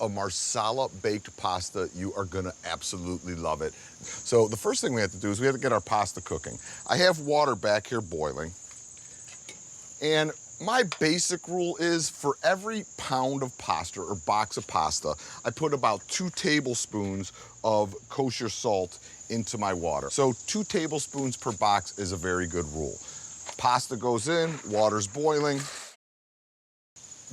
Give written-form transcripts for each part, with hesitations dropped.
a Marsala baked pasta, you are gonna absolutely love it. So the first thing we have to do is we have to get our pasta cooking. I have water back here boiling. And my basic rule is for every pound of pasta or box of pasta, I put about 2 tablespoons of kosher salt into my water. So 2 tablespoons per box is a very good rule. Pasta goes in, water's boiling.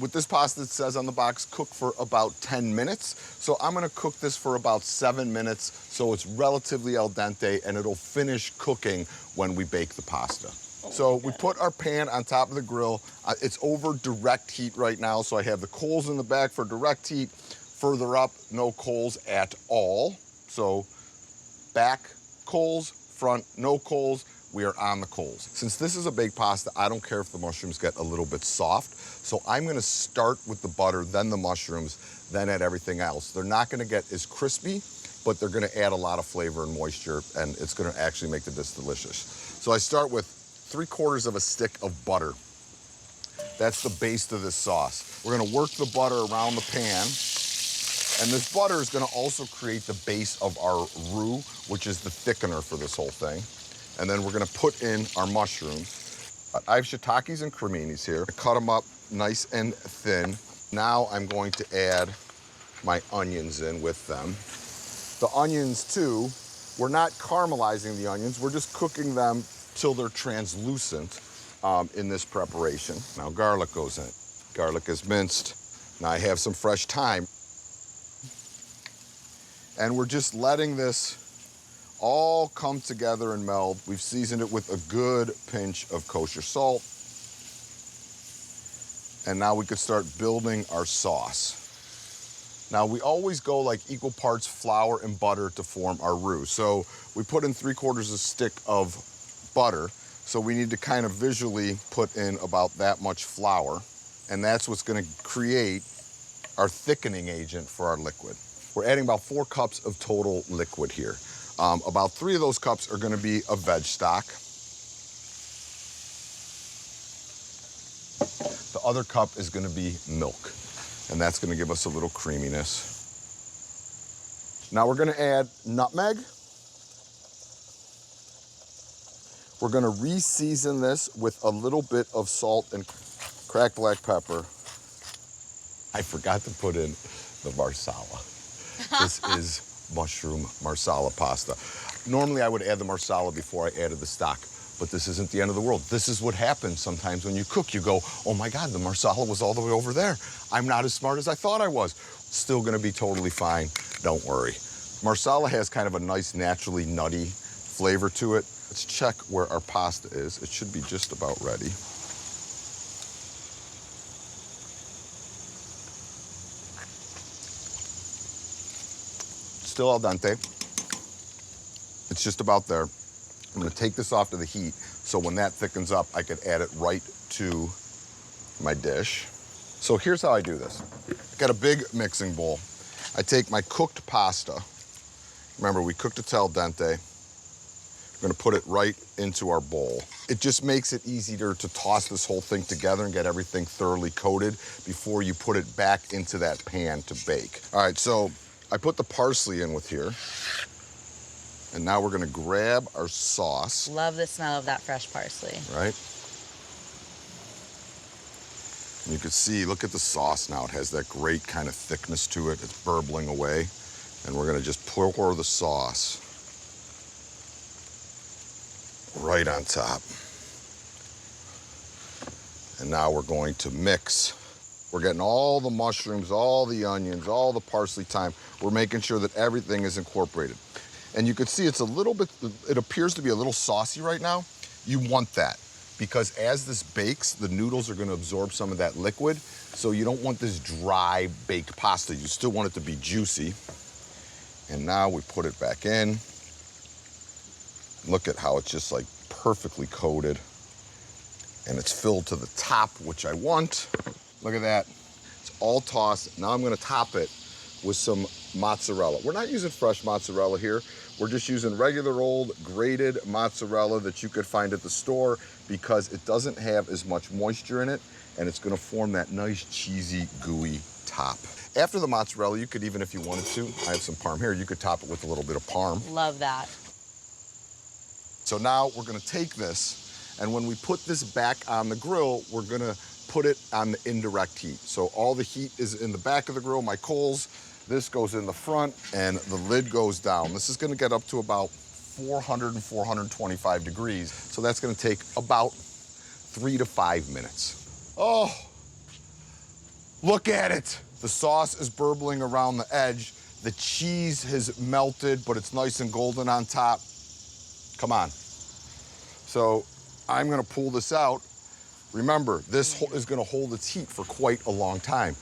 With this pasta, it says on the box, cook for about 10 minutes. So I'm gonna cook this for about 7 minutes so it's relatively al dente and it'll finish cooking when we bake the pasta. So we put our pan on top of the grill. It's over direct heat right now, so I have the coals in the back for direct heat. Further up, no coals at all. So back coals, front no coals. We are on the coals. Since this is a baked pasta, I don't care if the mushrooms get a little bit soft. So I'm gonna start with the butter, then the mushrooms, then add everything else. They're not gonna get as crispy, but they're gonna add a lot of flavor and moisture, and it's gonna actually make this delicious. So I start with 3/4 of a stick of butter. That's the base of this sauce. We're gonna work the butter around the pan, and this butter is gonna also create the base of our roux, which is the thickener for this whole thing. And then we're gonna put in our mushrooms. I have shiitakes and creminis here. I cut them up nice and thin. Now I'm going to add my onions in with them. The onions too, we're not caramelizing the onions, we're just cooking them till they're translucent in this preparation. Now garlic goes in. Garlic is minced. Now I have some fresh thyme. And we're just letting this all come together and meld. We've seasoned it with a good pinch of kosher salt. And now we could start building our sauce. Now we always go like equal parts flour and butter to form our roux. So we put in 3/4 a stick of butter. So we need to kind of visually put in about that much flour. And that's what's gonna create our thickening agent for our liquid. We're adding about 4 cups of total liquid here. About 3 of those cups are gonna be a veg stock. The other cup is gonna be milk, and that's gonna give us a little creaminess. Now we're gonna add nutmeg. We're gonna re-season this with a little bit of salt and cracked black pepper. I forgot to put in the Marsala. This is mushroom Marsala pasta. Normally I would add the Marsala before I added the stock, but this isn't the end of the world. This is what happens sometimes when you cook. You go, oh my God, the Marsala was all the way over there. I'm not as smart as I thought I was. Still gonna be totally fine, don't worry. Marsala has kind of a nice, naturally nutty flavor to it. Let's check where our pasta is. It should be just about ready. Still al dente. It's just about there. I'm gonna take this off to the heat, so when that thickens up, I could add it right to my dish. So here's how I do this. Got a big mixing bowl. I take my cooked pasta. Remember, we cooked it al dente. I'm gonna put it right into our bowl. It just makes it easier to toss this whole thing together and get everything thoroughly coated before you put it back into that pan to bake. All right, so I put the parsley in with here. And now we're gonna grab our sauce. Love the smell of that fresh parsley. Right? And you can see, look at the sauce now. It has that great kind of thickness to it. It's burbling away. And we're gonna just pour the sauce right on top. And now we're going to mix. We're getting all the mushrooms, all the onions, all the parsley, thyme. We're making sure that everything is incorporated. And you can see it's a little bit, it appears to be a little saucy right now. You want that because as this bakes, the noodles are gonna absorb some of that liquid. So you don't want this dry baked pasta. You still want it to be juicy. And now we put it back in. Look at how it's just like perfectly coated. And it's filled to the top, which I want. Look at that. It's all tossed. Now I'm gonna top it with some mozzarella. We're not using fresh mozzarella here. We're just using regular old grated mozzarella that you could find at the store because it doesn't have as much moisture in it and it's gonna form that nice cheesy gooey top. After the mozzarella, you could even, if you wanted to, I have some parm here, you could top it with a little bit of parm. Love that. So now we're gonna take this, and when we put this back on the grill, we're gonna put it on the indirect heat. So all the heat is in the back of the grill, my coals, this goes in the front, and the lid goes down. This is gonna get up to about 400 and 425 degrees. So that's gonna take about 3 to 5 minutes. Oh, look at it. The sauce is burbling around the edge. The cheese has melted, but it's nice and golden on top. Come on. So I'm gonna pull this out. Remember, this is gonna hold its heat for quite a long time.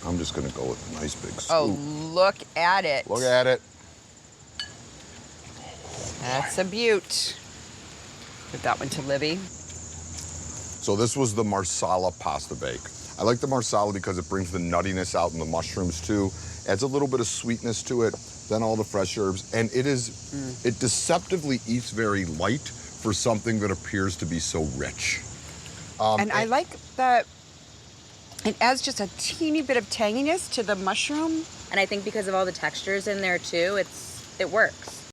I'm just gonna go with a nice big scoop. Oh, look at it. Look at it. That's a beaut. Give that one to Libby. So this was the Marsala pasta bake. I like the Marsala because it brings the nuttiness out in the mushrooms too. Adds a little bit of sweetness to it, then all the fresh herbs. And it deceptively eats very light for something that appears to be so rich. And I like that it adds just a teeny bit of tanginess to the mushroom. And I think because of all the textures in there too, it works.